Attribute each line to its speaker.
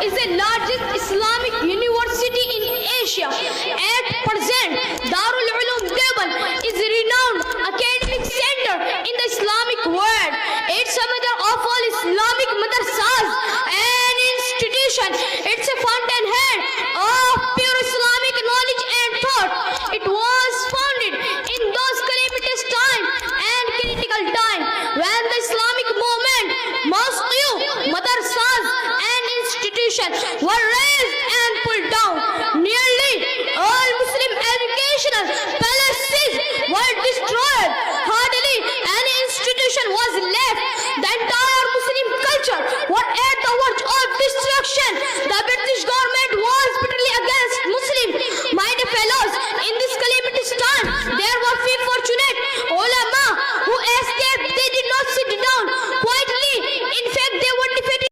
Speaker 1: is the largest Islamic university in Asia. At present, Darul Uloom Deoband is a renowned academic center in the Islamic world. It's a mother of all Islamic madrasas and institution. It's a fountainhead of pure Islamic knowledge and thought. It was founded in those calamitous times and critical time when the Islamic movement, mosques, madrasas and institutions were